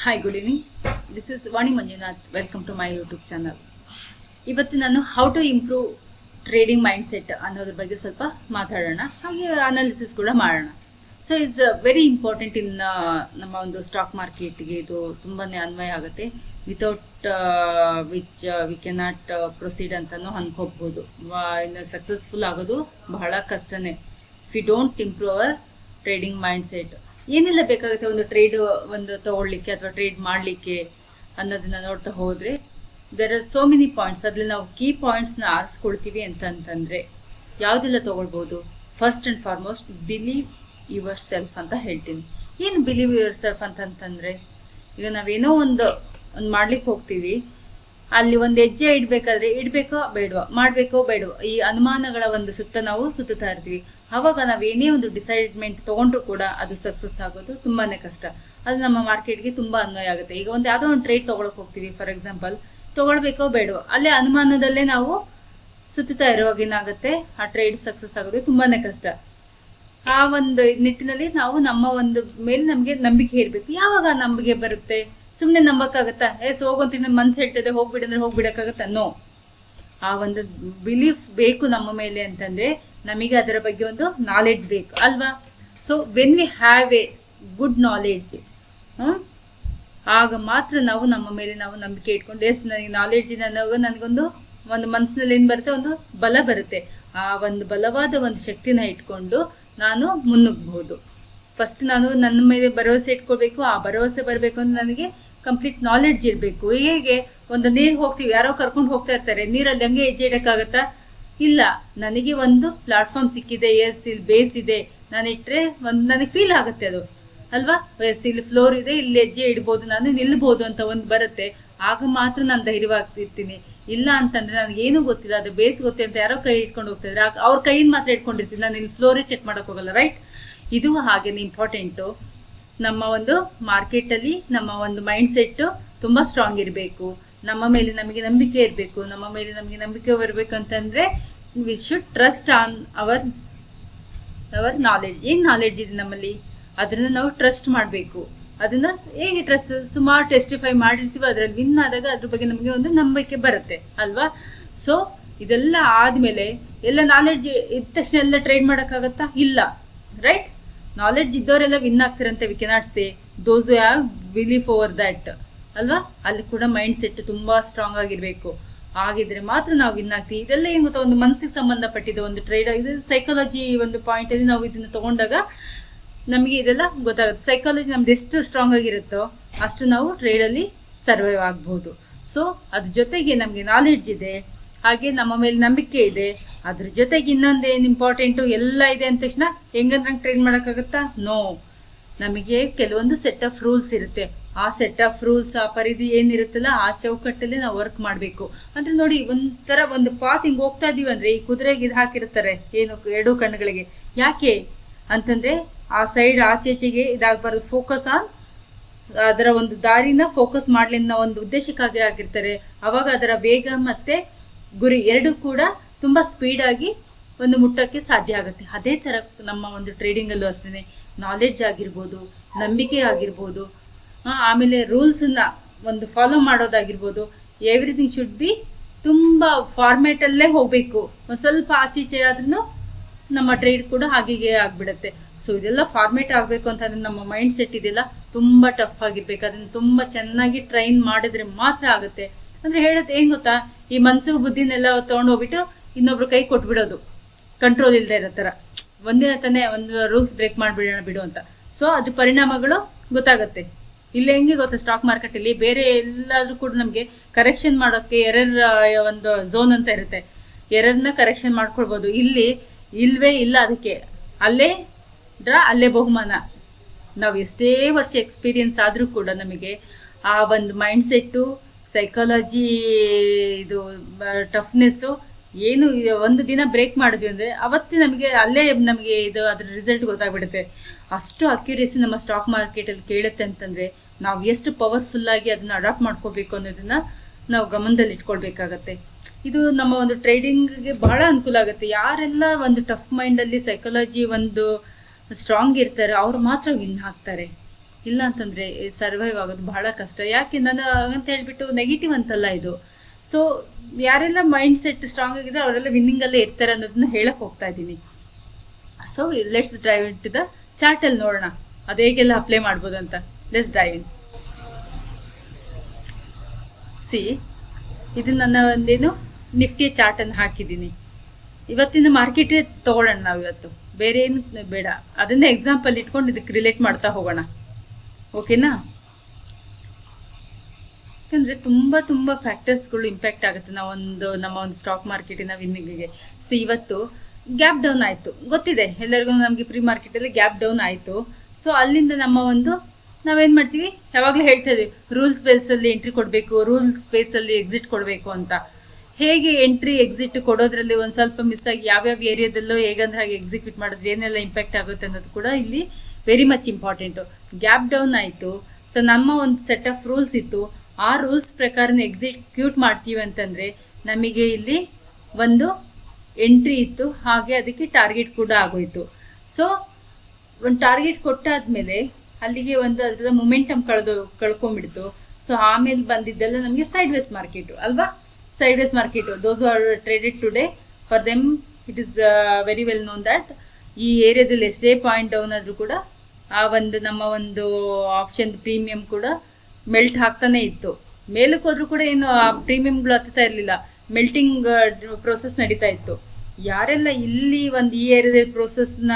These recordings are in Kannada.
Hi, good evening. This is Vani Manjunath. Welcome to my YouTube channel. ಇವತ್ತು ನಾನು how to improve trading mindset ಅನ್ನೋದ್ರ ಬಗ್ಗೆ ಸ್ವಲ್ಪ ಮಾತಾಡೋಣ, ಹಾಗೆ ಅನಾಲಿಸಿಸ್ ಕೂಡ ಮಾಡೋಣ. So it's very important in ನಮ್ಮ ಒಂದು ಸ್ಟಾಕ್ ಮಾರ್ಕೆಟ್ಗೆ. ಇದು ತುಂಬಾ ಅನ್ವಯ ಆಗುತ್ತೆ. Without which we cannot proceed ಅಂತಲೂ ಅನ್ಕೋಬೋದು. ಇನ್ನು ಸಕ್ಸಸ್ಫುಲ್ ಆಗೋದು ಬಹಳ ಕಷ್ಟನೇ if you don't improve our trading mindset. ಏನೆಲ್ಲ ಬೇಕಾಗುತ್ತೆ ಒಂದು ಟ್ರೇಡ್ ತಗೊಳ್ಳಿಕ್ಕೆ ಅಥವಾ ಟ್ರೇಡ್ ಮಾಡಲಿಕ್ಕೆ ಅನ್ನೋದನ್ನ ನೋಡ್ತಾ ಹೋದರೆ there are so many points. ಅದ್ರಲ್ಲಿ ನಾವು ಕೀ ಪಾಯಿಂಟ್ಸ್ನ ಆರಿಸ್ಕೊಳ್ತೀವಿ ಅಂತಂತಂದರೆ ಯಾವುದೆಲ್ಲ ತೊಗೊಳ್ಬೋದು. First and foremost believe yourself ಅಂತ ಹೇಳ್ತೀನಿ. ಏನು ಬಿಲೀವ್ ಯುವರ್ ಸೆಲ್ಫ್ ಅಂತಂತಂದರೆ, ಈಗ ನಾವೇನೋ ಒಂದು ಮಾಡ್ಲಿಕ್ಕೆ ಹೋಗ್ತೀವಿ, ಅಲ್ಲಿ ಒಂದು ಹೆಜ್ಜೆ ಇಡಬೇಕೋ ಬೇಡವಾ, ಮಾಡಬೇಕೋ ಬೇಡವಾ, ಈ ಅನುಮಾನಗಳ ಒಂದು ನಾವು ಸುತ್ತಾ ಇರ್ತೀವಿ. ಆವಾಗ ನಾವೇನೇ ಒಂದು ಡಿಸೈಡ್ಮೆಂಟ್ ತೊಗೊಂಡ್ರು ಕೂಡ ಅದು ಸಕ್ಸಸ್ ಆಗೋದು ತುಂಬಾ ಕಷ್ಟ. ಅದು ನಮ್ಮ ಮಾರ್ಕೆಟ್ಗೆ ತುಂಬ ಅನ್ವಯ ಆಗುತ್ತೆ. ಈಗ ಯಾವುದೋ ಒಂದು ಟ್ರೇಡ್ ತೊಗೊಳಕ್ಕೆ ಹೋಗ್ತೀವಿ, ಫಾರ್ ಎಕ್ಸಾಂಪಲ್, ತೊಗೊಳ್ಬೇಕೋ ಬೇಡವೋ, ಅಲ್ಲೇ ಅನುಮಾನದಲ್ಲೇ ನಾವು ಸುತ್ತಾ ಇರುವಾಗ ಏನಾಗುತ್ತೆ, ಆ ಟ್ರೇಡ್ ಸಕ್ಸಸ್ ಆಗೋದು ತುಂಬಾ ಕಷ್ಟ. ಆ ಒಂದು ನಿಟ್ಟಿನಲ್ಲಿ ನಾವು ನಮ್ಮ ಒಂದು ಮೇಲೆ ನಮಗೆ ನಂಬಿಕೆ ಇರಬೇಕು. ಯಾವಾಗ ನಂಬಿಕೆ ಬರುತ್ತೆ? ಸುಮ್ಮನೆ ನಂಬಕ್ಕಾಗತ್ತಾ? ಹೋಗಂತ ನನ್ನ ಮನ್ಸು ಹೇಳ್ತದೆ ಹೋಗ್ಬಿಡಿ ಅಂದ್ರೆ ಹೋಗ್ಬಿಡಕ್ಕಾಗತ್ತಾ? ನೋ. ಆ ಒಂದು ಬಿಲೀಫ್ ಬೇಕು ನಮ್ಮ ಮೇಲೆ ಅಂತಂದರೆ ನಮಗೆ ಅದರ ಬಗ್ಗೆ ಒಂದು ನಾಲೆಡ್ಜ್ ಬೇಕು ಅಲ್ವಾ? So when we have A good knowledge, ಆಗ ಮಾತ್ರ ನಾವು ನಮ್ಮ ಮೇಲೆ ನಾವು ನಂಬಿಕೆ ಇಟ್ಕೊಂಡು, ನನಗೆ ನಾಲೆಡ್ಜ್ ನನಗೊಂದು ಮನಸ್ಸಿನಲ್ಲಿ ಏನು ಬರುತ್ತೆ, ಒಂದು ಬಲ ಬರುತ್ತೆ. ಆ ಒಂದು ಬಲವಾದ ಒಂದು ಶಕ್ತಿನ ಇಟ್ಕೊಂಡು ನಾನು ಮುನ್ನುಗ್ಬಹುದು. ಫಸ್ಟ್ ನಾನು ನನ್ನ ಮೇಲೆ ಭರವಸೆ ಇಟ್ಕೊಳ್ಬೇಕು. ಆ ಭರವಸೆ ಬರಬೇಕು ಅಂದ್ರೆ ನನಗೆ ಕಂಪ್ಲೀಟ್ ನಾಲೆಡ್ಜ್ ಇರಬೇಕು. ಹೇಗೆ ಒಂದು ನೀರು ಹೋಗ್ತೀವಿ, ಯಾರೋ ಕರ್ಕೊಂಡು ಹೋಗ್ತಾ ಇರ್ತಾರೆ, ನೀರಲ್ಲಿ ಹಂಗೆ ಹೆಜ್ಜೆ ಇಡೋಕ್ಕಾಗತ್ತಾ? ಇಲ್ಲ. ನನಗೆ ಒಂದು ಪ್ಲಾಟ್ಫಾರ್ಮ್ ಸಿಕ್ಕಿದೆ, ಇಲ್ಲಿ ಬೇಸ್ ಇದೆ, ನಾನು ಇಟ್ಟರೆ ನನಗೆ ಫೀಲ್ ಆಗುತ್ತೆ ಅದು ಅಲ್ವಾ? ಇಲ್ಲಿ ಫ್ಲೋರ್ ಇದೆ, ಇಲ್ಲಿ ಹೆಜ್ಜೆ ಇಡ್ಬೋದು, ನಾನು ನಿಲ್ಬೋದು ಅಂತ ಒಂದು ಬರುತ್ತೆ. ಆಗ ಮಾತ್ರ ನಾನು ಧೈರ್ಯವಾಗಿರ್ತೀನಿ. ಇಲ್ಲ ಅಂತಂದರೆ ನನಗೇನು ಗೊತ್ತಿಲ್ಲ, ಅದು ಬೇಸ್ ಗೊತ್ತಿಲ್ಲ ಅಂತ ಯಾರೋ ಕೈ ಇಟ್ಕೊಂಡು ಹೋಗ್ತಾಯಿದ್ರೆ ಅವ್ರ ಕೈಯಿಂದ ಮಾತ್ರ ಇಟ್ಕೊಂಡಿರ್ತೀನಿ, ನಾನು ಇಲ್ಲಿ ಫ್ಲೋರೇ ಚೆಕ್ ಮಾಡೋಕೆ ಹೋಗಲ್ಲ, ರೈಟ್? ಇದು ಹಾಗೇನೆ ಇಂಪಾರ್ಟೆಂಟು. ನಮ್ಮ ಒಂದು ಮಾರ್ಕೆಟಲ್ಲಿ ನಮ್ಮ ಒಂದು ಮೈಂಡ್ ಸೆಟ್ಟು ತುಂಬ ಸ್ಟ್ರಾಂಗ್ ಇರಬೇಕು. ನಮ್ಮ ಮೇಲೆ ನಮಗೆ ನಂಬಿಕೆ ಇರಬೇಕು. ನಮ್ಮ ಮೇಲೆ ನಮಗೆ ನಂಬಿಕೆ ಬರಬೇಕು ಅಂತಂದರೆ we should trust on hour knowledge. ಏನು ನಾಲೆಡ್ಜ್ ಇದೆ ನಮ್ಮಲ್ಲಿ, ಅದನ್ನು ನಾವು ಟ್ರಸ್ಟ್ ಮಾಡಬೇಕು. ಅದನ್ನು ಹೇಗೆ ಟ್ರಸ್ಟ್? ಸುಮಾರು ಟೆಸ್ಟಿಫೈ ಮಾಡಿರ್ತೀವಿ, ಅದರಲ್ಲಿ ವಿನ್ ಆದಾಗ ಅದ್ರ ಬಗ್ಗೆ ನಮಗೆ ಒಂದು ನಂಬಿಕೆ ಬರುತ್ತೆ ಅಲ್ವಾ? ಸೊ ಇದೆಲ್ಲ ಆದಮೇಲೆ ಎಲ್ಲ ನಾಲೆಡ್ಜ್ ಇದ್ದ ತಕ್ಷಣ ಎಲ್ಲ ಟ್ರೇಡ್ ಮಾಡೋಕ್ಕಾಗತ್ತಾ? ಇಲ್ಲ, ರೈಟ್? ನಾಲೆಡ್ಜ್ ಇದ್ದವರೆಲ್ಲ ವಿನ್ ಆಗ್ತಾರಂತೆ. We cannot say those have belief over that ಅಲ್ವಾ? ಅಲ್ಲಿ ಕೂಡ ಮೈಂಡ್ ಸೆಟ್ ತುಂಬ ಸ್ಟ್ರಾಂಗ್ ಆಗಿರಬೇಕು. ಆಗಿದ್ರೆ ಮಾತ್ರ ನಾವು ವಿನ್ ಆಗ್ತೀವಿ. ಇದೆಲ್ಲ ಏನು ಗೊತ್ತಾ, ಒಂದು ಮನಸ್ಸಿಗೆ ಸಂಬಂಧಪಟ್ಟಿದ್ದು ಒಂದು ಟ್ರೇಡ್. ಇದು ಸೈಕಾಲಜಿ ಒಂದು ಪಾಯಿಂಟಲ್ಲಿ ನಾವು ಇದನ್ನು ತೊಗೊಂಡಾಗ ನಮಗೆ ಇದೆಲ್ಲ ಗೊತ್ತಾಗುತ್ತೆ. ಸೈಕಾಲಜಿ ನಮ್ದು ಎಷ್ಟು ಸ್ಟ್ರಾಂಗ್ ಆಗಿರುತ್ತೋ ಅಷ್ಟು ನಾವು ಟ್ರೇಡಲ್ಲಿ ಸರ್ವೈವ್ ಆಗ್ಬೋದು. ಸೊ ಅದ್ರ ಜೊತೆಗೆ ನಮಗೆ ನಾಲೆಡ್ಜ್ ಇದೆ, ಹಾಗೆ ನಮ್ಮ ಮೇಲೆ ನಂಬಿಕೆ ಇದೆ. ಅದ್ರ ಜೊತೆಗೆ ಇನ್ನೊಂದು ಏನು ಇಂಪಾರ್ಟೆಂಟು, ಎಲ್ಲ ಇದೆ ಅಂದ ತಕ್ಷಣ ಹೆಂಗಂದ್ರೆ ಟ್ರೇಡ್ ಮಾಡೋಕ್ಕಾಗತ್ತಾ? ನೋ. ನಮಗೆ ಕೆಲವೊಂದು ಸೆಟ್ ಆಫ್ ರೂಲ್ಸ್ ಇರುತ್ತೆ. ಆ ಸೆಟ್ ಆಫ್ ರೂಲ್ಸ್, ಆ ಪರಿಧಿ ಏನಿರುತ್ತಲ್ಲ, ಆ ಚೌಕಟ್ಟಲ್ಲಿ ನಾವು ವರ್ಕ್ ಮಾಡಬೇಕು. ಅಂದರೆ ನೋಡಿ, ಒಂಥರ ಒಂದು ಪಾತ್ ಹಿಂಗೆ ಹೋಗ್ತಾ ಇದೀವಿ ಅಂದರೆ, ಈ ಕುದುರೆಗೆ ಇದು ಹಾಕಿರ್ತಾರೆ ಏನು, ಎರಡೂ ಕಣ್ಣುಗಳಿಗೆ. ಯಾಕೆ ಅಂತಂದರೆ ಆ ಸೈಡ್ ಆಚೆಗೆ ಇದಾಗಬಾರ್ದು. ಫೋಕಸ್ ಆನ್ ಅದರ ಒಂದು ದಾರಿನ ಫೋಕಸ್ ಮಾಡಲಿ ಅನ್ನೋ ಒಂದು ಉದ್ದೇಶಕ್ಕಾಗಿ ಆಗಿರ್ತಾರೆ. ಆವಾಗ ಅದರ ವೇಗ ಮತ್ತು ಗುರಿ ಎರಡೂ ಕೂಡ ತುಂಬ ಸ್ಪೀಡಾಗಿ ಒಂದು ಮುಟ್ಟೋಕ್ಕೆ ಸಾಧ್ಯ ಆಗುತ್ತೆ. ಅದೇ ಥರ ನಮ್ಮ ಒಂದು ಟ್ರೇಡಿಂಗಲ್ಲೂ ಅಷ್ಟೇ ನಾಲೆಡ್ಜ್ ಆಗಿರ್ಬೋದು, ನಂಬಿಕೆ ಆಗಿರ್ಬೋದು, ಆಮೇಲೆ ರೂಲ್ಸನ್ನ ಒಂದು ಫಾಲೋ ಮಾಡೋದಾಗಿರ್ಬೋದು. ಎವ್ರಿಥಿಂಗ್ ಶುಡ್ ಬಿ ತುಂಬ ಫಾರ್ಮೇಟಲ್ಲೇ ಹೋಗಬೇಕು. ಒಂದು ಸ್ವಲ್ಪ ಆಚೀಚೆ ಆದ್ರೂ ನಮ್ಮ ಟ್ರೇಡ್ ಕೂಡ ಹಾಗೆ ಆಗಿಬಿಡುತ್ತೆ. ಸೊ ಇದೆಲ್ಲ ಫಾರ್ಮೇಟ್ ಆಗಬೇಕು ಅಂತಂದರೆ ನಮ್ಮ ಮೈಂಡ್ ಸೆಟ್ ಇದೆಲ್ಲ ತುಂಬ ಟಫ್ ಆಗಿರ್ಬೇಕು. ಅದನ್ನು ತುಂಬ ಚೆನ್ನಾಗಿ ಟ್ರೈನ್ ಮಾಡಿದ್ರೆ ಮಾತ್ರ ಆಗುತ್ತೆ. ಅಂದರೆ ಹೇಳೋದು ಏನು ಗೊತ್ತಾ, ಈ ಮನಸ್ಸು ಬುದ್ಧಿನೆಲ್ಲ ತೊಗೊಂಡು ಹೋಗ್ಬಿಟ್ಟು ಇನ್ನೊಬ್ರು ಕೈ ಕೊಟ್ಬಿಡೋದು, ಕಂಟ್ರೋಲ್ ಇಲ್ಲದೆ ಇರೋ ಥರ. ಒಂದಿನ ತಾನೇ ಒಂದು ರೂಲ್ಸ್ ಬ್ರೇಕ್ ಮಾಡಿಬಿಡೋಣ ಬಿಡು ಅಂತ. ಸೊ ಅದ್ರ ಪರಿಣಾಮಗಳು ಗೊತ್ತಾಗುತ್ತೆ. ಇಲ್ಲಿ ಹೆಂಗೆ ಗೊತ್ತಾ, ಸ್ಟಾಕ್ ಮಾರ್ಕೆಟಲ್ಲಿ ಬೇರೆ ಎಲ್ಲಾದರೂ ಕೂಡ ನಮಗೆ ಕರೆಕ್ಷನ್ ಮಾಡೋಕ್ಕೆ ಎರರ್ ಒಂದು ಝೋನ್ ಅಂತ ಇರುತ್ತೆ. ಎರರ್ನ ಕರೆಕ್ಷನ್ ಮಾಡ್ಕೊಳ್ಬೋದು. ಇಲ್ಲಿ ಇಲ್ವೇ ಇಲ್ಲ. ಅದಕ್ಕೆ ಅಲ್ಲೇ ಬಹುಮಾನ. ನಾವು ಎಷ್ಟೇ ವರ್ಷ ಎಕ್ಸ್ಪೀರಿಯನ್ಸ್ ಆದರೂ ಕೂಡ ನಮಗೆ ಆ ಒಂದು ಮೈಂಡ್ ಸೆಟ್ಟು, ಸೈಕಾಲಜಿ, ಇದು ಟಫ್ನೆಸ್ಸು ಏನು ಒಂದು ದಿನ ಬ್ರೇಕ್ ಮಾಡಿದ್ವಿ ಅಂದರೆ ಅವತ್ತೇ ನಮಗೆ ಇದು ಅದ್ರ ರಿಸಲ್ಟ್ ಗೊತ್ತಾಗ್ಬಿಡುತ್ತೆ. ಅಷ್ಟು ಅಕ್ಯುರೇಸಿ ನಮ್ಮ ಸ್ಟಾಕ್ ಮಾರ್ಕೆಟಲ್ಲಿ ಕೇಳುತ್ತೆ ಅಂತಂದರೆ ನಾವು ಎಷ್ಟು ಪವರ್ಫುಲ್ಲಾಗಿ ಅದನ್ನು ಅಡಾಪ್ಟ್ ಮಾಡ್ಕೋಬೇಕು ಅನ್ನೋದನ್ನು ನಾವು ಗಮನದಲ್ಲಿ ಇಟ್ಕೊಳ್ಬೇಕಾಗತ್ತೆ. ಇದು ನಮ್ಮ ಒಂದು ಟ್ರೇಡಿಂಗ್ಗೆ ಬಹಳ ಅನುಕೂಲ ಆಗುತ್ತೆ. ಯಾರೆಲ್ಲ ಒಂದು ಟಫ್ ಮೈಂಡಲ್ಲಿ ಸೈಕಾಲಜಿ ಒಂದು ಸ್ಟ್ರಾಂಗ್ ಇರ್ತಾರೆ ಅವ್ರು ಮಾತ್ರ ವಿನ್ ಆಗ್ತಾರೆ. ಇಲ್ಲ ಅಂತಂದರೆ ಸರ್ವೈವ್ ಆಗೋದು ಬಹಳ ಕಷ್ಟ. ಯಾಕೆ ನಾನು ಅಂತ ಹೇಳ್ಬಿಟ್ಟು ನೆಗೆಟಿವ್ ಅಂತಲ್ಲ ಇದು. ಸೊ ಯಾರೆಲ್ಲ ಮೈಂಡ್ ಸೆಟ್ ಸ್ಟ್ರಾಂಗ್ ಆಗಿದೆ ಅವರೆಲ್ಲ ವಿನ್ನಿಂಗಲ್ಲೇ ಇರ್ತಾರೆ ಅನ್ನೋದನ್ನ ಹೇಳಕ್ಕೆ ಹೋಗ್ತಾ ಇದ್ದೀನಿ. So let's drive into the ಚಾರ್ಟಲ್ಲಿ ನೋಡೋಣ ಅದು ಹೇಗೆಲ್ಲ ಅಪ್ಲೈ ಮಾಡ್ಬೋದು ಅಂತ. Let's drive in. ಸಿ, ಇದು ನನ್ನ ಒಂದೇನು ನಿಫ್ಟಿ ಚಾರ್ಟನ್ನು ಹಾಕಿದ್ದೀನಿ. ಇವತ್ತಿನ ಮಾರ್ಕೆಟೇ ತೊಗೊಳ್ಳೋಣ ನಾವು ಇವತ್ತು, ಬೇರೆ ಏನು ಬೇಡ. ಅದನ್ನೇ ಎಕ್ಸಾಂಪಲ್ ಇಟ್ಕೊಂಡು ಇದಕ್ಕೆ ರಿಲೇಟ್ ಮಾಡ್ತಾ ಹೋಗೋಣ, ಓಕೆನಾ? ಯಾಕಂದರೆ ತುಂಬ ಫ್ಯಾಕ್ಟರ್ಸ್ಗಳು ಇಂಪ್ಯಾಕ್ಟ್ ಆಗುತ್ತೆ ನಮ್ಮ ಒಂದು ಸ್ಟಾಕ್ ಮಾರ್ಕೆಟಿನ ವಿನ್ನಿಂಗಿಗೆ. ಸೊ ಇವತ್ತು ಗ್ಯಾಪ್ ಡೌನ್ ಆಯಿತು, ಗೊತ್ತಿದೆ ಎಲ್ಲರಿಗೂ, ನಮಗೆ ಪ್ರೀ ಮಾರ್ಕೆಟಲ್ಲಿ ಗ್ಯಾಪ್ ಡೌನ್ ಆಯಿತು. ಸೊ ಅಲ್ಲಿಂದ ನಾವೇನು ಮಾಡ್ತೀವಿ, ಯಾವಾಗಲೂ ಹೇಳ್ತಾ ಇದ್ದೀವಿ ರೂಲ್ಸ್ ಬೇಸಲ್ಲಿ ಎಂಟ್ರಿ ಕೊಡಬೇಕು, ರೂಲ್ಸ್ ಬೇಸಲ್ಲಿ ಎಕ್ಸಿಟ್ ಕೊಡಬೇಕು ಅಂತ. ಹೇಗೆ ಎಂಟ್ರಿ ಎಕ್ಸಿಟ್ ಕೊಡೋದ್ರಲ್ಲಿ ಒಂದು ಸ್ವಲ್ಪ ಮಿಸ್ ಆಗಿ ಯಾವ್ಯಾವ ಏರಿಯಾದಲ್ಲೋ ಹೇಗಂದ್ರೆ ಹಾಗೆ ಎಕ್ಸಿಕ್ಯೂಟ್ ಮಾಡಿದ್ರೆ ಏನೆಲ್ಲ ಇಂಪ್ಯಾಕ್ಟ್ ಆಗುತ್ತೆ ಅನ್ನೋದು ಕೂಡ ಇಲ್ಲಿ very much important. Gap down ಆಯಿತು, ಸೊ ನಮ್ಮ ಒಂದು ಸೆಟ್ ಆಫ್ ರೂಲ್ಸ್ ಇತ್ತು, ಆ ರೂಲ್ಸ್ ಪ್ರಕಾರನೇ ಎಕ್ಸಿಕ್ಯೂಟ್ ಮಾಡ್ತೀವಿ ಅಂತಂದರೆ ನಮಗೆ ಇಲ್ಲಿ ಒಂದು ಎಂಟ್ರಿ ಇತ್ತು, ಹಾಗೆ ಅದಕ್ಕೆ ಟಾರ್ಗೆಟ್ ಕೂಡ ಆಗೋಯಿತು. ಸೊ ಒಂದು ಟಾರ್ಗೆಟ್ ಕೊಟ್ಟಾದ್ಮೇಲೆ ಅಲ್ಲಿಗೆ ಒಂದು ಅದರ ಮೊಮೆಂಟಮ್ ಕಳ್ಕೊಂಡ್ಬಿಡ್ತು. ಸೊ ಆಮೇಲೆ ಬಂದಿದ್ದೆಲ್ಲ ನಮಗೆ ಸೈಡ್ ವೇಸ್ ಮಾರ್ಕೆಟು ಅಲ್ವಾ? Sideways market, those are traded today, for them it is very well known that ಈ ಏರಿಯಾದಲ್ಲಿ ಎಷ್ಟೇ ಪಾಯಿಂಟ್ ಡೌನ್ ಆದರೂ ಕೂಡ ಆ ಒಂದು ನಮ್ಮ ಒಂದು ಆಪ್ಷನ್ ಪ್ರೀಮಿಯಂ ಕೂಡ ಮೆಲ್ಟ್ ಆಗ್ತಾನೆ ಇತ್ತು. ಮೇಲಕ್ಕೆ ಹೋದ್ರೂ ಕೂಡ ಏನು ಆ ಪ್ರೀಮಿಯಂಗಳು ಹತ್ತುತ್ತಾ ಇರಲಿಲ್ಲ, ಮೆಲ್ಟಿಂಗ್ ಪ್ರೋಸೆಸ್ ನಡೀತಾ ಇತ್ತು. ಯಾರೆಲ್ಲ ಇಲ್ಲಿ ಒಂದು ಈ ಏರಿಯಾದ ಪ್ರೋಸೆಸ್ನ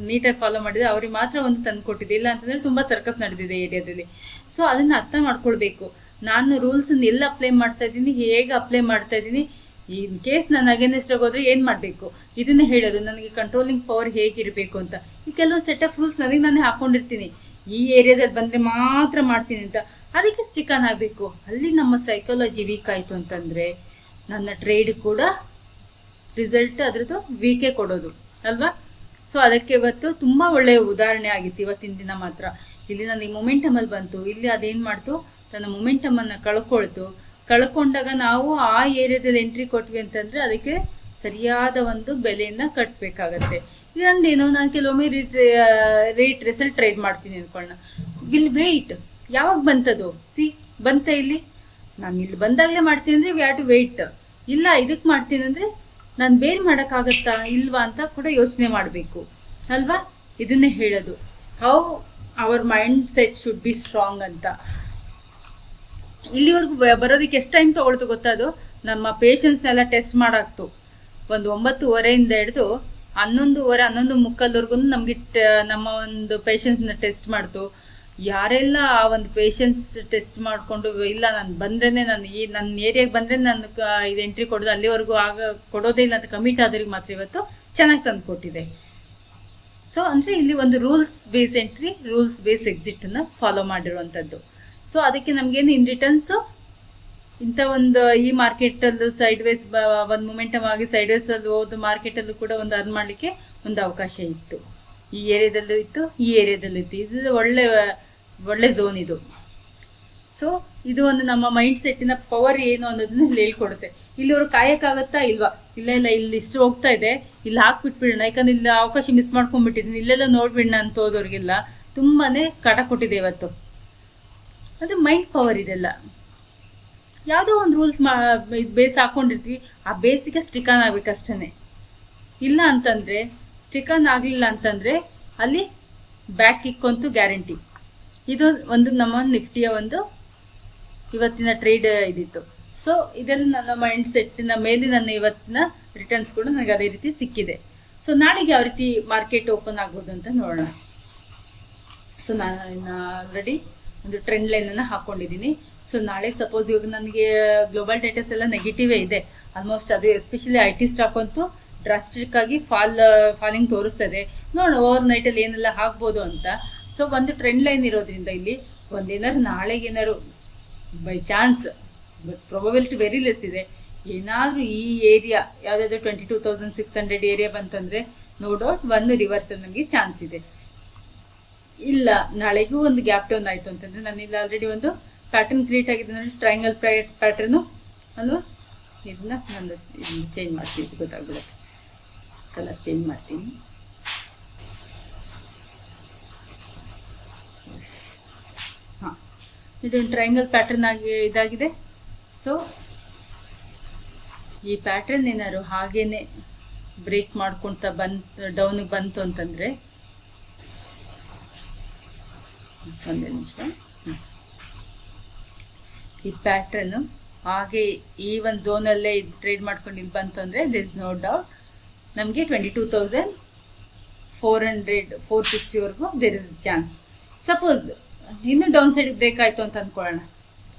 ನೀಟಾಗಿ ಫಾಲೋ ಮಾಡಿದೆ ಅವ್ರಿಗೆ ಮಾತ್ರ ಒಂದು ತಂದು ಕೊಟ್ಟಿದೆ, ಇಲ್ಲ ಅಂತಂದರೆ ತುಂಬ ಸರ್ಕಸ್ ನಡೆದಿದೆ ಏರಿಯಾದಲ್ಲಿ. ಸೊ ಅದನ್ನು ಅರ್ಥ ಮಾಡ್ಕೊಳ್ಬೇಕು. ನಾನು ರೂಲ್ಸನ್ನು ಎಲ್ಲ ಅಪ್ಲೈ ಮಾಡ್ತಾ ಇದ್ದೀನಿ, ಹೇಗೆ ಅಪ್ಲೈ ಮಾಡ್ತಾ ಇದ್ದೀನಿ, ಇನ್ ಕೇಸ್ ನಾನು ಅಗೇನೆಸ್ಟ್ ಆಗೋದ್ರೆ ಏನು ಮಾಡಬೇಕು, ಇದನ್ನೇ ಹೇಳೋದು. ನನಗೆ ಕಂಟ್ರೋಲಿಂಗ್ ಪವರ್ ಹೇಗಿರಬೇಕು ಅಂತ. ಈ ಕೆಲವು ಸೆಟ್ ಆಫ್ ರೂಲ್ಸ್ ನನಗೆ ನಾನೇ ಹಾಕ್ಕೊಂಡಿರ್ತೀನಿ, ಈ ಏರಿಯಾದಲ್ಲಿ ಬಂದರೆ ಮಾತ್ರ ಮಾಡ್ತೀನಿ ಅಂತ. ಅದಕ್ಕೆ ಸ್ಟಿಕ್ ಆನ್ ಆಗಬೇಕು. ಅಲ್ಲಿ ನಮ್ಮ ಸೈಕಾಲಜಿ ವೀಕ್ ಆಯಿತು ಅಂತಂದರೆ ನನ್ನ ಟ್ರೇಡ್ ಕೂಡ ರಿಸಲ್ಟ್ ಅದರದ್ದು ವೀಕೇ ಕೊಡೋದು ಅಲ್ವಾ? ಸೊ ಅದಕ್ಕೆ ಇವತ್ತು ತುಂಬ ಒಳ್ಳೆಯ ಉದಾಹರಣೆ ಆಗಿತ್ತು ಇವತ್ತಿನ ದಿನ ಮಾತ್ರ. ಇಲ್ಲಿ ನನಗೆ ಮೊಮೆಂಟಮಲ್ಲಿ ಬಂತು, ಇಲ್ಲಿ ಅದೇನು ಮಾಡ್ತು, ತನ್ನ ಮೊಮೆಂಟಮನ್ನು ಕಳ್ಕೊಂಡಾಗ ನಾವು ಆ ಏರಿಯಾದಲ್ಲಿ ಎಂಟ್ರಿ ಕೊಟ್ವಿ ಅಂತಂದರೆ ಅದಕ್ಕೆ ಸರಿಯಾದ ಒಂದು ಬೆಲೆಯನ್ನು ಕಟ್ಟಬೇಕಾಗತ್ತೆ. ಇದೊಂದೇನೋ ನಾನು ಕೆಲವೊಮ್ಮೆ ರಿಸಲ್ಟ್ ಟ್ರೇಡ್ ಮಾಡ್ತೀನಿ ಅಂದ್ಕೊಳ್ಳೋಣ, ವಿಲ್ ವೆಯ್ಟ್. ಯಾವಾಗ ಬಂತದು, ಬಂತ ಇಲ್ಲಿ ನಾನು ಇಲ್ಲಿ ಬಂದಾಗಲೇ ಮಾಡ್ತೀನಿ ಅಂದರೆ ವಿ ಹ್ಯಾವ್ ಟು ವೆಯ್ಟ್. ಇಲ್ಲ ಇದಕ್ಕೆ ಮಾಡ್ತೀನಿ ಅಂದರೆ ನಾನು ಬೇರೆ ಮಾಡೋಕ್ಕಾಗತ್ತಾ ಇಲ್ವಾ ಅಂತ ಕೂಡ ಯೋಚನೆ ಮಾಡಬೇಕು ಅಲ್ವಾ? ಇದನ್ನೇ ಹೇಳೋದು, how our mind set should be strong ಅಂತ. ಇಲ್ಲಿವರೆಗೂ ಬರೋದಕ್ಕೆ ಎಷ್ಟು ಟೈಮ್ ತೊಗೊಳ್ತು ಗೊತ್ತಾದು? ನಮ್ಮ ಪೇಷನ್ಸ್ನೆಲ್ಲ ಟೆಸ್ಟ್ ಮಾಡಾಕ್ತು. ಒಂದು 9:30 ಹಿಡಿದು 11:30 ನಮಗೆ ನಮ್ಮ ಒಂದು ಪೇಷನ್ಸ್ನ ಟೆಸ್ಟ್ ಮಾಡ್ತು. ಯಾರೆಲ್ಲ ಆ ಒಂದು ಪೇಷನ್ಸ್ ಟೆಸ್ಟ್ ಮಾಡಿಕೊಂಡು ಇಲ್ಲ ನಾನು ಬಂದ್ರೇ ನನ್ನ ಏರಿಯಾಗೆ ಬಂದರೆ ನಾನು ಇದು ಎಂಟ್ರಿ ಕೊಡೋದು, ಅಲ್ಲಿವರೆಗೂ ಕೊಡೋದೇ ಇಲ್ಲ ಅಂತ ಕಮಿಟ್ ಆದವ್ರಿಗೆ ಮಾತ್ರ ಇವತ್ತು ಚೆನ್ನಾಗಿ ತಂದು ಕೊಟ್ಟಿದೆ. ಸೊ ಅಂದರೆ ಇಲ್ಲಿ ಒಂದು rules base entry, rules base ಎಕ್ಸಿಟನ್ನು ಫಾಲೋ ಮಾಡಿರುವಂಥದ್ದು. ಸೊ ಅದಕ್ಕೆ ನಮಗೇನು ಇನ್ ರಿಟರ್ನ್ಸು ಇಂಥ ಒಂದು ಈ ಮಾರ್ಕೆಟಲ್ಲೂ ಸೈಡ್ ವೇಸ್ ಒಂದು ಮೊಮೆಂಟಮ್ ಆಗಿ ಸೈಡ್ ವೇಸಲ್ಲಿ ಹೋದ ಮಾರ್ಕೆಟಲ್ಲೂ ಕೂಡ ಒಂದು ಅರ್ನ್ ಮಾಡಲಿಕ್ಕೆ ಒಂದು ಅವಕಾಶ ಇತ್ತು. ಈ ಏರಿಯಾದಲ್ಲೂ ಇತ್ತು, ಈ ಏರಿಯಾದಲ್ಲೂ ಇತ್ತು. ಇದು ಒಳ್ಳೆ ಝೋನ್ ಇದು. ಸೊ ಇದು ಒಂದು ನಮ್ಮ ಮೈಂಡ್ ಸೆಟ್ಟಿನ ಪವರ್ ಏನು ಅನ್ನೋದನ್ನ ಇಲ್ಲಿ ಹೇಳ್ಕೊಡುತ್ತೆ. ಇಲ್ಲಿವರು ಕಾಯಕ್ಕಾಗತ್ತಾ ಇಲ್ವಾ, ಇಲ್ಲ ಇಲ್ಲಿ ಇಷ್ಟು ಹೋಗ್ತಾ ಇದೆ, ಇಲ್ಲಿ ಹಾಕ್ಬಿಟ್ಬಿಡೋಣ, ಯಾಕಂದ್ರೆ ಇಲ್ಲಿ ಅವಕಾಶ ಮಿಸ್ ಮಾಡ್ಕೊಂಡ್ಬಿಟ್ಟಿದ್ದೀನಿ, ಇಲ್ಲೆಲ್ಲ ನೋಡ್ಬಿಡೋಣ ಅಂತ ಹೋದವ್ರಿಗೆಲ್ಲ ತುಂಬಾ ಕಾಟ ಕೊಟ್ಟಿದೆ ಇವತ್ತು. ಅಂದರೆ ಮೈಂಡ್ ಪವರ್ ಇದೆಲ್ಲ. ಯಾವುದೋ ಒಂದು ರೂಲ್ಸ್ ಬೇಸ್ ಹಾಕ್ಕೊಂಡಿರ್ತೀವಿ, ಆ ಬೇಸಿಗೆ ಸ್ಟಿಕ್ ಆನ್ ಆಗಬೇಕಷ್ಟೇ. ಇಲ್ಲ ಅಂತಂದರೆ ಸ್ಟಿಕ್ ಆನ್ ಆಗಲಿಲ್ಲ ಅಂತಂದರೆ ಅಲ್ಲಿ ಬ್ಯಾಕ್ ಕಿಕ್ಕಂತೂ ಗ್ಯಾರಂಟಿ. ಇದು ಒಂದು ನಮ್ಮ ನಿಫ್ಟಿಯ ಒಂದು ಇವತ್ತಿನ ಟ್ರೇಡ್ ಇದಿತ್ತು. ಸೊ ಇದೆಲ್ಲ ನನ್ನ ಮೈಂಡ್ ಸೆಟ್ಟಿನ ಮೇಲೆ ನನ್ನ ಇವತ್ತಿನ ರಿಟರ್ನ್ಸ್ ಕೂಡ ನನಗೆ ಅದೇ ರೀತಿ ಸಿಕ್ಕಿದೆ. ಸೊ ನಾಳೆಗೆ ಯಾವ ರೀತಿ ಮಾರ್ಕೆಟ್ ಓಪನ್ ಆಗ್ಬೋದು ಅಂತ ನೋಡೋಣ. ಸೊ ನಾನು ಆಲ್ರೆಡಿ ಒಂದು ಟ್ರೆಂಡ್ ಲೈನನ್ನು ಹಾಕ್ಕೊಂಡಿದ್ದೀನಿ. ಸೊ ನಾಳೆ ಸಪೋಸ್ ಇವಾಗ ನನಗೆ ಗ್ಲೋಬಲ್ ಡೇಟಾಸ್ ಎಲ್ಲ ನೆಗೆಟಿವೇ ಇದೆ ಆಲ್ಮೋಸ್ಟ್. ಅದು ಎಸ್ಪೆಷಲಿ IT ಸ್ಟಾಕ್ ಅಂತೂ ಡ್ರಾಸ್ಟಿಕ್ ಆಗಿ ಫಾಲಿಂಗ್ ತೋರಿಸ್ತದೆ. ನೋಡೋಣ ಓವರ್ ನೈಟಲ್ಲಿ ಏನೆಲ್ಲ ಆಗ್ಬೋದು ಅಂತ. ಸೊ ಒಂದು ಟ್ರೆಂಡ್ ಲೈನ್ ಇರೋದ್ರಿಂದ ಇಲ್ಲಿ ಒಂದೇನಾದ್ರು ನಾಳೆಗೇನಾದ್ರು by chance, but probability very less ಇದೆ, ಏನಾದರೂ ಈ ಏರಿಯಾ ಯಾವುದಾದ್ರು 22,600 ಏರಿಯಾ ಬಂತಂದರೆ ನೋ ಡೌಟ್ ಒಂದು ರಿವರ್ಸಲ್ ನಮಗೆ ಚಾನ್ಸ್ ಇದೆ. ಇಲ್ಲ ನಾಳೆಗೂ ಒಂದು ಗ್ಯಾಪ್ ಡೌನ್ ಆಯಿತು ಅಂತಂದರೆ ನಾನಿಲ್ಲಿ ಆಲ್ರೆಡಿ ಒಂದು ಪ್ಯಾಟರ್ನ್ ಕ್ರಿಯೇಟ್ ಆಗಿದೆ ಅಂದರೆ ಟ್ರಯಾಂಗಲ್ ಪ್ಯಾಟರ್ನು ಅಲ್ವಾ. ಇದನ್ನು ನಾನು ಚೇಂಜ್ ಮಾಡ್ತೀನಿ, ಗೊತ್ತಾಗ್ಬಿಡುತ್ತೆ. ಕಲರ್ ಚೇಂಜ್ ಮಾಡ್ತೀನಿ. ಇದು ಟ್ರಯಾಂಗಲ್ ಪ್ಯಾಟರ್ನ್ ಆಗಿ ಇದಾಗಿದೆ. ಸೊ ಈ ಪ್ಯಾಟರ್ನ್ ಏನಾದ್ರು ಹಾಗೇನೆ ಬ್ರೇಕ್ ಮಾಡ್ಕೊಳ್ತಾ ಡೌನಿಗೆ ಬಂತು ಅಂತಂದರೆ, ಒಂದೇ ನಿಮಿಷ, ಈ ಪ್ಯಾಟ್ರನ್ನು ಹಾಗೆ ಈ ಒಂದು ಝೋನಲ್ಲೇ ಟ್ರೇಡ್ ಮಾಡ್ಕೊಂಡು ಇಲ್ಲಿ ಬಂತು ಅಂದರೆ ದಿಸ್ ನೋ ಡೌಟ್ ನಮಗೆ 22,460ವರೆಗೂ ದೇರ್ ಇಸ್ ಚಾನ್ಸ್. ಸಪೋಸ್ ಇನ್ನೂ ಡೌನ್ ಸೈಡಿಗೆ ಬ್ರೇಕ್ ಆಯಿತು ಅಂತ ಅಂದ್ಕೊಳ್ಳೋಣ,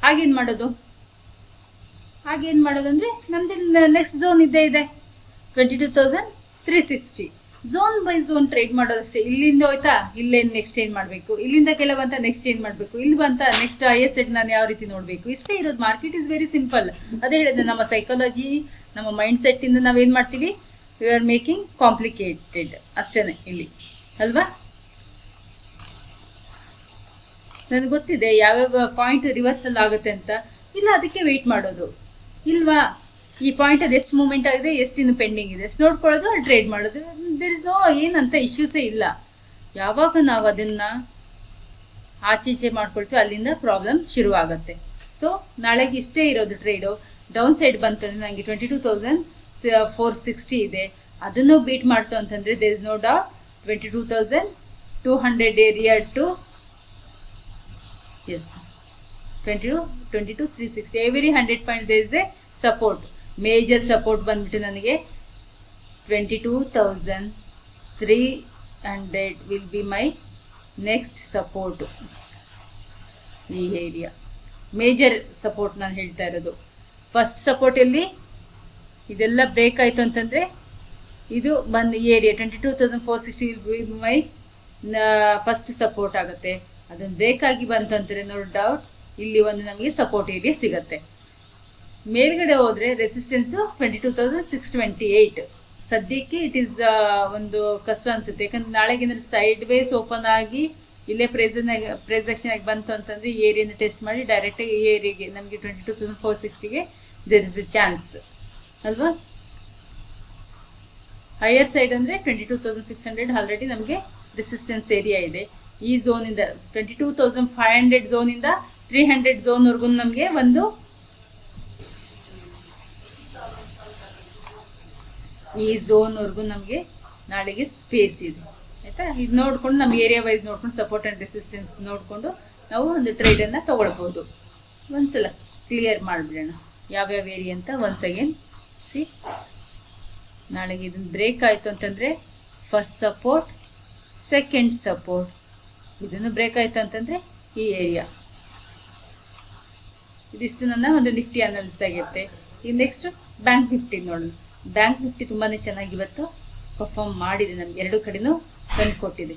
ಆಗೇನು ಮಾಡೋದು ಅಂದರೆ ನಮ್ಮದು ನೆಕ್ಸ್ಟ್ ಝೋನ್ ಇದ್ದೇ ಇದೆ 22,360. ಝೋನ್ ಬೈ ಝೋನ್ ಟ್ರೇಡ್ ಮಾಡೋದಷ್ಟೇ. ಇಲ್ಲಿಂದ ಹೋಯ್ತಾ ಇಲ್ಲೇನು ನೆಕ್ಸ್ಟ್ ಏನು ಮಾಡಬೇಕು, ಇಲ್ಲಿಂದ ಕೆಲವಂತ ನೆಕ್ಸ್ಟ್ ಏನು ಮಾಡಬೇಕು, ಇಲ್ಲಿ ಬಂತ ನೆಕ್ಸ್ಟ್ ಹೈಯರ್ ಸೆಟ್ ನಾನು ಯಾವ ರೀತಿ ನೋಡಬೇಕು, ಇಷ್ಟೇ ಇರೋದು. Market is very simple. ಅದೇ ಹೇಳಿದೆ, ನಮ್ಮ ಸೈಕಾಲಜಿ, ನಮ್ಮ ಮೈಂಡ್ ಸೆಟ್ಟಿಂದ ನಾವೇನು ಮಾಡ್ತೀವಿ, ವಿ ಆರ್ ಮೇಕಿಂಗ್ ಕಾಂಪ್ಲಿಕೇಟೆಡ್ ಅಷ್ಟೇ ಇಲ್ಲಿ ಅಲ್ವಾ. ನನಗೆ ಗೊತ್ತಿದೆ ಯಾವ್ಯಾವ ಪಾಯಿಂಟ್ ರಿವರ್ಸಲ್ ಆಗುತ್ತೆ ಅಂತ. ಇಲ್ಲ ಅದಕ್ಕೆ ವೆಯ್ಟ್ ಮಾಡೋದು ಇಲ್ವಾ, ಈ ಪಾಯಿಂಟ್ ಅದು ಎಷ್ಟು ಮೂಮೆಂಟ್ ಆಗಿದೆ, ಎಷ್ಟು ಇನ್ನು ಪೆಂಡಿಂಗ್ ಇದೆ ನೋಡ್ಕೊಳ್ಳೋದು, ಟ್ರೇಡ್ ಮಾಡೋದು. ದೇರ್ ಇಸ್ ನೋ ಏನಂತ ಇಶ್ಯೂಸೇ ಇಲ್ಲ. ಯಾವಾಗ ನಾವು ಅದನ್ನು ಆಚೀಚೆ ಮಾಡ್ಕೊಳ್ತೀವಿ ಅಲ್ಲಿಂದ ಪ್ರಾಬ್ಲಮ್ ಶುರುವಾಗುತ್ತೆ. ಸೊ ನಾಳೆಗೆ ಇಷ್ಟೇ ಇರೋದು ಟ್ರೇಡು. ಡೌನ್ ಸೈಡ್ ಬಂತಂದರೆ ನನಗೆ 22,460 ಇದೆ, ಅದನ್ನು ಬೀಟ್ ಮಾಡ್ತು ಅಂತಂದರೆ there is no doubt 22,200 area to as 22,360 every 100 point there is a support. Major support ಬಂದ್ಬಿಟ್ಟು ನನಗೆ 22,300 will be my next support. ಈ ಏರಿಯಾ ಮೇಜರ್ ಸಪೋರ್ಟ್ ನಾನು ಹೇಳ್ತಾ ಇರೋದು. ಫಸ್ಟ್ ಸಪೋರ್ಟ್ ಎಲ್ಲಿ ಇದೆಲ್ಲ ಬ್ರೇಕ್ ಆಯಿತು ಅಂತಂದರೆ ಇದು ಬಂದು area 22,460 will be my first support ಆಗುತ್ತೆ. ಅದನ್ನು ಬ್ರೇಕ್ ಆಗಿ ಬಂತಂದರೆ ನೋ ಡೌಟ್ ಇಲ್ಲಿ ಒಂದು ನಮಗೆ ಸಪೋರ್ಟ್ ಏರಿಯಾ ಸಿಗುತ್ತೆ. ಮೇಲ್ಗಡೆ ಹೋದರೆ ರೆಸಿಸ್ಟೆನ್ಸು 22,628. ಸದ್ಯಕ್ಕೆ ಇಟ್ ಈಸ್ ಒಂದು ಕಷ್ಟ ಅನಿಸುತ್ತೆ, ಯಾಕಂದರೆ ನಾಳೆಗೆ ಏನಾದ್ರು ಸೈಡ್ ವೇಸ್ ಓಪನ್ ಆಗಿ ಇಲ್ಲೇ ಪ್ರೆಸೆಕ್ಷನ್ ಆಗಿ ಬಂತು ಅಂತಂದರೆ ಈ ಏರಿಯಾನ ಟೆಸ್ಟ್ ಮಾಡಿ ಡೈರೆಕ್ಟಾಗಿ ಈ ಏರಿಯಾಗೆ ನಮಗೆ 22,460ಗೆ ದೇರ್ ಇಸ್ ಎ ಚಾನ್ಸ್ ಅಲ್ವಾ. ಹೈಯರ್ ಸೈಡ್ ಅಂದರೆ 22,600 ಆಲ್ರೆಡಿ ನಮಗೆ ರೆಸಿಸ್ಟೆನ್ಸ್ ಏರಿಯಾ ಇದೆ. ಈ ಝೋನಿಂದ 22,500 ಝೋನಿಂದ 300 ಝೋನ್ವರೆಗೂ ನಮಗೆ ಒಂದು ಈ ಝೋನ್ವರೆಗೂ ನಮಗೆ ನಾಳೆಗೆ ಸ್ಪೇಸ್ ಇದೆ ಆಯಿತಾ. ಇದು ನೋಡ್ಕೊಂಡು ನಮ್ಮ ಏರಿಯಾ ವೈಸ್ ನೋಡ್ಕೊಂಡು ಸಪೋರ್ಟ್ ಆ್ಯಂಡ್ ರೆಸಿಸ್ಟೆನ್ಸ್ ನೋಡಿಕೊಂಡು ನಾವು ಒಂದು ಟ್ರೇಡನ್ನು ತೊಗೊಳ್ಬೋದು. ಒಂದ್ಸಲ ಕ್ಲಿಯರ್ ಮಾಡಿಬಿಡೋಣ ಯಾವ್ಯಾವ ಏರಿಯಾ ಅಂತ. ಒನ್ಸ್ ಅಗೇನ್ ಸಿ, ನಾಳೆಗೆ ಇದನ್ನು ಬ್ರೇಕ್ ಆಯಿತು ಅಂತಂದರೆ ಫಸ್ಟ್ ಸಪೋರ್ಟ್, ಸೆಕೆಂಡ್ ಸಪೋರ್ಟ್, ಇದನ್ನು ಬ್ರೇಕ್ ಆಯಿತು ಅಂತಂದರೆ ಈ ಏರಿಯಾ. ಇದಿಷ್ಟು ನನ್ನ ಒಂದು ನಿಫ್ಟಿ ಅನಾಲಿಸಿಸ್ ಆಗಿರುತ್ತೆ. ಈಗ ನೆಕ್ಸ್ಟು ಬ್ಯಾಂಕ್ ನಿಫ್ಟಿ ನೋಡೋಣ. ಬ್ಯಾಂಕ್ ನಿಫ್ಟಿ ತುಂಬಾ ಚೆನ್ನಾಗಿ ಇವತ್ತು ಪರ್ಫಾರ್ಮ್ ಮಾಡಿದೆ, ನಮ್ಗೆ ಎರಡು ಕಡೆನೂ ತಂದು ಕೊಟ್ಟಿದೆ.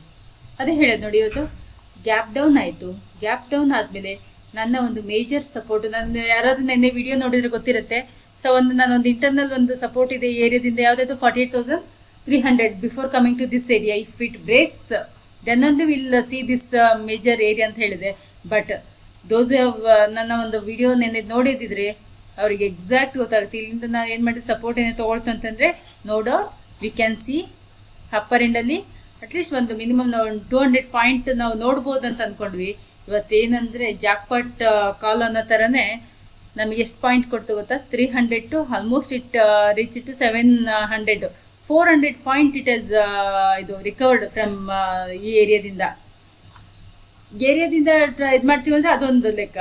ಅದೇ ಹೇಳೋದು ನೋಡಿ, ಇವತ್ತು ಗ್ಯಾಪ್ ಡೌನ್ ಆಯಿತು. ಗ್ಯಾಪ್ ಡೌನ್ ಆದಮೇಲೆ ನನ್ನ ಒಂದು ಮೇಜರ್ ಸಪೋರ್ಟ್, ನನ್ನ ಯಾರಾದರೂ ನೆನ್ನೆ ವಿಡಿಯೋ ನೋಡಿದರೆ ಗೊತ್ತಿರುತ್ತೆ. ಸೊ ನಾನೊಂದು ಇಂಟರ್ನಲ್ ಒಂದು ಸಪೋರ್ಟ್ ಇದೆ ಏರಿಯಾದಿಂದ, ಯಾವುದಾದ್ರು 48,300 before coming to this area. If it breaks then only will see this major area ಅಂತ ಹೇಳಿದೆ. ಬಟ್ ದೋಸ್ ನನ್ನ ಒಂದು ವಿಡಿಯೋ ನೆನ್ನೆ ನೋಡಿದ್ದಿದ್ರೆ ಅವ್ರಿಗೆ ಎಕ್ಸಾಕ್ಟ್ ಗೊತ್ತಾಗುತ್ತೆ. ಇಲ್ಲಿಂದ ನಾನು ಏನು ಮಾಡಿದೆ, ಸಪೋರ್ಟ್ ಏನೇ ತೊಗೊಳ್ತು ಅಂತಂದರೆ no doubt we can see upper ಎಂಡಲ್ಲಿ ಅಟ್ಲೀಸ್ಟ್ ಒಂದು ಮಿನಿಮಮ್ ನಾವು 200 ಪಾಯಿಂಟ್ ನಾವು ನೋಡ್ಬೋದು ಅಂತ ಅಂದ್ಕೊಂಡ್ವಿ. ಇವತ್ತೇನೆಂದರೆ ಜಾಕ್ಪಾಟ್ ಕಾಲ್ ಅನ್ನೋ ಥರನೇ ನಮಗೆ ಎಷ್ಟು ಪಾಯಿಂಟ್ ಕೊಡ್ತು ಗೊತ್ತಾ, 300 to almost it reach to 700, 400 point it is ಇದು ರಿಕವರ್ಡ್ ಫ್ರಮ್ ಈ ಏರಿಯಾದಿಂದ ಇದು ಮಾಡ್ತೀವಿ ಅಂದರೆ ಅದೊಂದು ಲೆಕ್ಕ.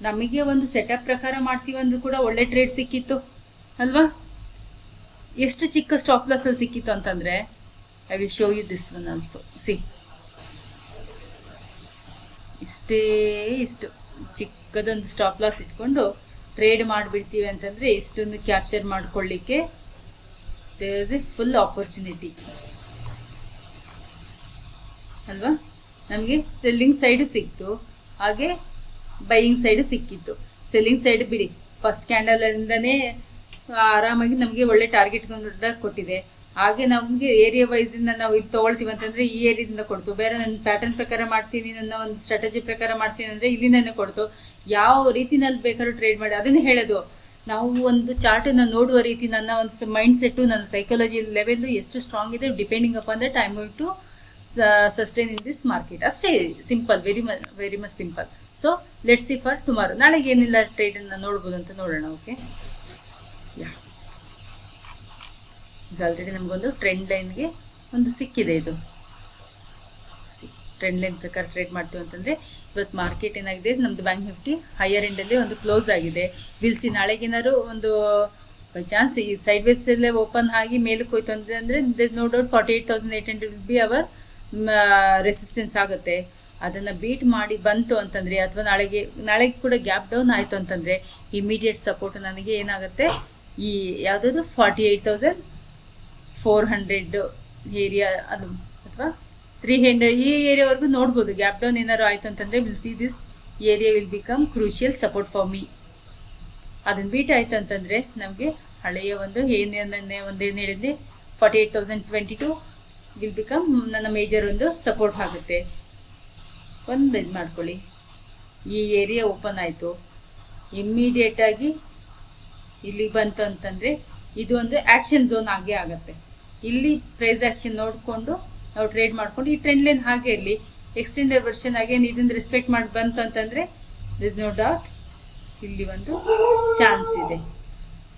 ನಮಗೆ ಒಂದು ಸೆಟಪ್ ಪ್ರಕಾರ ಮಾಡ್ತೀವಿ ಅಂದರೂ ಕೂಡ ಒಳ್ಳೆ ಟ್ರೇಡ್ ಸಿಕ್ಕಿತ್ತು ಅಲ್ವಾ. ಎಷ್ಟು ಚಿಕ್ಕ ಸ್ಟಾಪ್ ಲಾಸಲ್ಲಿ ಸಿಕ್ಕಿತ್ತು ಅಂತಂದರೆ I will show you this one also. See, ಇಷ್ಟು ಚಿಕ್ಕದೊಂದು ಸ್ಟಾಪ್ ಲಾಸ್ ಇಟ್ಕೊಂಡು ಟ್ರೇಡ್ ಮಾಡಿಬಿಡ್ತೀವಿ ಅಂತಂದರೆ ಇಷ್ಟೊಂದು ಕ್ಯಾಪ್ಚರ್ ಮಾಡ್ಕೊಳ್ಳಿಕ್ಕೆ there is a full opportunity ಅಲ್ವಾ. ನಮಗೆ ಸೆಲ್ಲಿಂಗ್ ಸೈಡು ಸಿಕ್ತು, ಹಾಗೆ ಬೈಯಿಂಗ್ ಸೈಡು ಸಿಕ್ಕಿತ್ತು. ಸೆಲ್ಲಿಂಗ್ ಸೈಡ್ ಬಿಡಿ, ಫಸ್ಟ್ ಕ್ಯಾಂಡಲಿಂದನೇ ಆರಾಮಾಗಿ ನಮಗೆ ಒಳ್ಳೆ ಟಾರ್ಗೆಟ್ ಕೊಟ್ಟಿದೆ. ಹಾಗೆ ನಮಗೆ ಏರಿಯಾ ವೈಸಿಂದ ನಾವು ಇದು ತೊಗೊಳ್ತೀವಿ ಅಂತಂದರೆ ಈ ಏರಿಯಾದಿಂದ ಕೊಡ್ತು. ಬೇರೆ ನನ್ನ ಪ್ಯಾಟರ್ನ್ ಪ್ರಕಾರ ಮಾಡ್ತೀನಿ, ನನ್ನ ಒಂದು ಸ್ಟ್ರಾಟಜಿ ಪ್ರಕಾರ ಮಾಡ್ತೀನಿ ಅಂದರೆ ಇಲ್ಲಿಂದನೇ ಕೊಡ್ತು. ಯಾವ ರೀತಿನಲ್ಲಿ ಬೇಕಾದ್ರೂ ಟ್ರೇಡ್ ಮಾಡಿ, ಅದನ್ನೇ ಹೇಳೋದು. ನಾವು ಒಂದು ಚಾರ್ಟನ್ನು ನೋಡುವ ರೀತಿ, ನನ್ನ ಒಂದು ಮೈಂಡ್ ಸೆಟ್ಟು, ನನ್ನ ಸೈಕಾಲಜಿ ಲೆವೆಲ್ಲು ಎಷ್ಟು ಸ್ಟ್ರಾಂಗ್ ಇದೆ depending upon that I am going to sustain in this market. ಅಷ್ಟೇ simple, very much simple. So let's see for tomorrow. ನಾಳೆಗೆ ಏನಿಲ್ಲ ಟ್ರೇಡನ್ನು ನೋಡ್ಬೋದು ಅಂತ ನೋಡೋಣ. ಓಕೆ, ಯಾ, ಈಗ ಆಲ್ರೆಡಿ ನಮಗೊಂದು ಟ್ರೆಂಡ್ ಲೈನ್ಗೆ ಒಂದು ಸಿಕ್ಕಿದೆ. ಇದು ಟ್ರೆಂಡ್ ಲೈನ್ ಪ್ರಕಾರ ಟ್ರೇಡ್ ಮಾಡ್ತೀವಿ ಅಂತಂದರೆ ಇವತ್ತು ಮಾರ್ಕೆಟ್ ಏನಾಗಿದೆ, ನಮ್ಮದು ಬ್ಯಾಂಕ್ ನಿಫ್ಟಿ ಹೈಯರ್ ಎಂಡಲ್ಲಿ ಒಂದು ಕ್ಲೋಸ್ ಆಗಿದೆ. ಬಿಲ್ಸಿ ನಾಳೆಗೇನಾದ್ರು ಒಂದು ಬೈ ಚಾನ್ಸ್ ಈ ಸೈಡ್ ವೇಸಲ್ಲೇ ಓಪನ್ ಆಗಿ ಮೇಲಕ್ಕೆ ಹೋಯ್ತು ಅಂದರೆ this no doubt 48,800 will be our resistance ಆಗುತ್ತೆ. ಅದನ್ನು ಬೀಟ್ ಮಾಡಿ ಬಂತು ಅಂತಂದರೆ ಅಥವಾ ನಾಳೆಗೆ ಕೂಡ ಗ್ಯಾಪ್ ಡೌನ್ ಆಯಿತು ಅಂತಂದರೆ ಇಮಿಡಿಯೇಟ್ ಸಪೋರ್ಟ್ ನನಗೆ ಏನಾಗುತ್ತೆ, ಈ ಯಾವುದಾದ್ರು 48,400 ಏರಿಯಾ ಅದು ಅಥವಾ 300 ಈ ಏರಿಯಾವರೆಗೂ ನೋಡ್ಬೋದು. ಗ್ಯಾಪ್ ಡೌನ್ ಏನಾದ್ರು ಆಯಿತು ಅಂತಂದರೆ will see this area will become crucial support for me. ಅದನ್ನು ಬೀಟ್ ಆಯಿತು ಅಂತಂದರೆ ನಮಗೆ ಹಳೆಯ ಒಂದು ಏನು ಹೇಳಿದ್ದೆ 48,022 ವಿಲ್ ಬಿಕಮ್ ನನ್ನ ಮೇಜರ್ ಒಂದು ಸಪೋರ್ಟ್ ಆಗುತ್ತೆ. ಒಂದು ಇದು ಮಾಡ್ಕೊಳ್ಳಿ, ಈ ಏರಿಯಾ ಓಪನ್ ಆಯಿತು, ಇಮ್ಮಿಡಿಯೇಟಾಗಿ ಇಲ್ಲಿ ಬಂತು ಅಂತಂದರೆ ಇದು ಒಂದು ಆ್ಯಕ್ಷನ್ ಝೋನ್ ಆಗೇ ಆಗುತ್ತೆ. ಇಲ್ಲಿ ಪ್ರೈಸ್ ಆ್ಯಕ್ಷನ್ ನೋಡಿಕೊಂಡು ನಾವು ಟ್ರೇಡ್ ಮಾಡ್ಕೊಂಡು ಈ ಟ್ರೆಂಡ್ ಲೈನ್ ಹಾಗೆ ಇರಲಿ, ಎಕ್ಸ್ಟೆಂಡೆಡ್ ವರ್ಷನ್ ಆಗೇನು ಇದನ್ನು ರೆಸ್ಪೆಕ್ಟ್ ಮಾಡಿ ಬಂತು ಅಂತಂದರೆ ದಿಸ್ ನೋ ಡೌಟ್ ಇಲ್ಲಿ ಒಂದು ಚಾನ್ಸ್ ಇದೆ.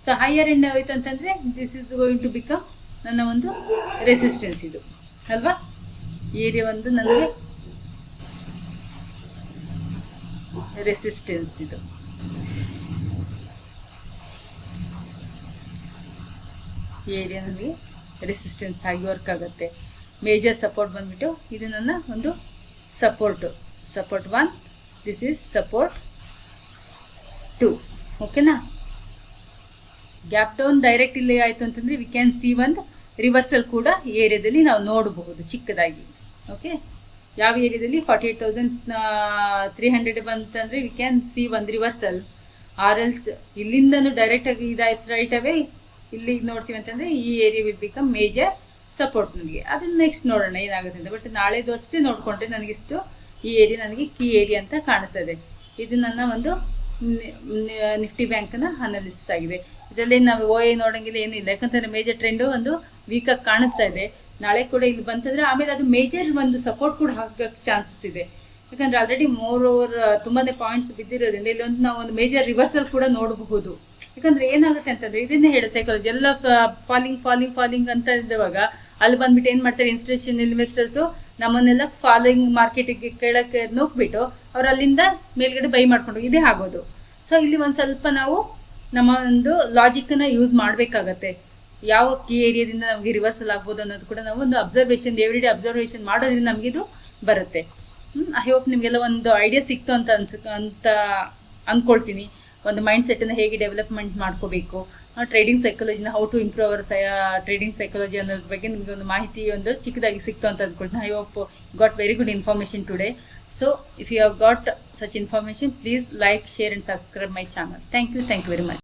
ಸೊ ಹೈಯರ್ ಎಂಡ್ ಆಯಿತು ಅಂತಂದರೆ this is going to become ನನ್ನ ಒಂದು ರೆಸಿಸ್ಟೆನ್ಸ್ ಇದು ಅಲ್ವಾ. ಏರಿಯಾ ಒಂದು ನನಗೆ ರೆಸಿಸ್ಟೆನ್ಸ್, ಇದು ಏರಿಯಾ ನನಗೆ ರೆಸಿಸ್ಟೆನ್ಸ್ ಆಗಿ ವರ್ಕ್ ಆಗುತ್ತೆ. ಮೇಜರ್ ಸಪೋರ್ಟ್ ಬಂದ್ಬಿಟ್ಟು ಇದು ನನ್ನ ಒಂದು ಸಪೋರ್ಟ್ 1, ದಿಸ್ ಈಸ್ ಸಪೋರ್ಟ್ 2. ಓಕೆನಾ. ಗ್ಯಾಪ್ ಡೌನ್ ಡೈರೆಕ್ಟ್ ಇಲ್ಲಿ ಆಯಿತು ಅಂತಂದರೆ ವಿ ಕ್ಯಾನ್ ಸಿ ಒಂದು ರಿವರ್ಸಲ್ ಕೂಡ ಏರಿಯಾದಲ್ಲಿ ನಾವು ನೋಡಬಹುದು ಚಿಕ್ಕದಾಗಿ. ಓಕೆ, ಯಾವ ಏರಿಯಾದಲ್ಲಿ 48,300 ಬಂತಂದರೆ ವಿ ಕ್ಯಾನ್ ಸಿ ಒಂದು ರಿವರ್ಸಲ್. ಆರ್ ಎಲ್ಸ್ ಇಲ್ಲಿಂದನೂ ಡೈರೆಕ್ಟಾಗಿ ಇದಾಯ್ತು ರೈಟ್ ಅವೇ ಇಲ್ಲಿಗೆ ನೋಡ್ತೀವಿ ಅಂತಂದರೆ ಈ area will become major support ನನಗೆ. ಅದನ್ನು ನೆಕ್ಸ್ಟ್ ನೋಡೋಣ ಏನಾಗುತ್ತೆ ಅಂತ. ಬಟ್ ನಾಳೆದು ಅಷ್ಟೇ ನೋಡಿಕೊಂಡ್ರೆ ನನಗಿಷ್ಟು ಈ ಏರಿಯಾ ನನಗೆ ಕೀ ಏರಿಯಾ ಅಂತ ಕಾಣಿಸ್ತದೆ. ಇದು ನನ್ನ ಒಂದು ನಿಫ್ಟಿ ಬ್ಯಾಂಕ್ನ ಅನಾಲಿಸಿಸ್ ಆಗಿದೆ. ಇದರಲ್ಲಿ ನಾವು ನೋಡೋಂಗಿಲ್ಲ, ಏನಿಲ್ಲ. ಯಾಕಂತಂದರೆ ಮೇಜರ್ ಟ್ರೆಂಡು ಒಂದು ವೀಕಾಗಿ ಕಾಣಿಸ್ತಾ ಇದೆ. ನಾಳೆ ಕೂಡ ಇಲ್ಲಿ ಬಂತಂದರೆ ಆಮೇಲೆ ಅದು ಮೇಜರ್ ಒಂದು ಸಪೋರ್ಟ್ ಕೂಡ ಹಾಕೋಕ್ಕೆ ಚಾನ್ಸಸ್ ಇದೆ. ಯಾಕಂದರೆ ಆಲ್ರೆಡಿ ತುಂಬಾ ಪಾಯಿಂಟ್ಸ್ ಬಿದ್ದಿರೋದ್ರಿಂದ ಇಲ್ಲೊಂದು ನಾವು ಒಂದು ಮೇಜರ್ ರಿವರ್ಸಲ್ ಕೂಡ ನೋಡಬಹುದು. ಯಾಕಂದರೆ ಏನಾಗುತ್ತೆ ಅಂತಂದರೆ ಇದನ್ನೇ ಹೇಳೋ ಸೈಕಾಲಜಿ ಎಲ್ಲ ಫಾಲಿಂಗ್ ಅಂತ ಇರುವಾಗ ಅಲ್ಲಿ ಬಂದ್ಬಿಟ್ಟು ಏನು ಮಾಡ್ತಾರೆ, ಇನ್ಸ್ಟಿಟ್ಯೂಷನ್ ಇನ್ವೆಸ್ಟರ್ಸು ನಮ್ಮನ್ನೆಲ್ಲ ಫಾಲಿಂಗ್ ಮಾರ್ಕೆಟಿಗೆ ಕೆಳಕ್ಕೆ ನೂಕ್ಬಿಟ್ಟು ಅವ್ರು ಅಲ್ಲಿಂದ ಮೇಲ್ಗಡೆ ಬೈ ಮಾಡ್ಕೊಂಡು ಇದೇ ಆಗೋದು. ಸೊ ಇಲ್ಲಿ ಒಂದು ಸ್ವಲ್ಪ ನಾವು ನಮ್ಮ ಒಂದು ಲಾಜಿಕ್ಕನ್ನು ಯೂಸ್ ಮಾಡಬೇಕಾಗತ್ತೆ. ಯಾವ ಕೀ ಏರಿಯಾದಿಂದ ನಮಗೆ ರಿವರ್ಸಲ್ ಆಗ್ಬೋದು ಅನ್ನೋದು ಕೂಡ ನಾವು ಒಂದು ಅಬ್ಸರ್ವೇಷನ್, ಎವ್ರಿಡೇ ಅಬ್ಸರ್ವೇಷನ್ ಮಾಡೋದ್ರಿಂದ ನಮಗಿದು ಬರುತ್ತೆ. ಐ ಹೋಪ್ ನಿಮಗೆಲ್ಲ ಒಂದು ಐಡಿಯಾ ಸಿಕ್ತು ಅಂತ ಅಂದ್ಕೊಳ್ತೀನಿ. ಒಂದು ಮೈಂಡ್ ಸೆಟ್ಟನ್ನು ಹೇಗೆ ಡೆವಲಪ್ಮೆಂಟ್ ಮಾಡ್ಕೋಬೇಕು, ಟ್ರೇಡಿಂಗ್ ಸೈಕಾಲಜಿನ how to improve our trading psychology ಅನ್ನೋದ್ರ ಬಗ್ಗೆ ನಿಮಗೆ ಒಂದು ಮಾಹಿತಿ ಒಂದು ಚಿಕ್ಕದಾಗಿ ಸಿಕ್ತು ಅಂತ ಅಂದ್ಕೊಳ್ತೀನಿ. I hope got very good information today. So if you have got such information, please like, share and subscribe my channel. Thank you very much.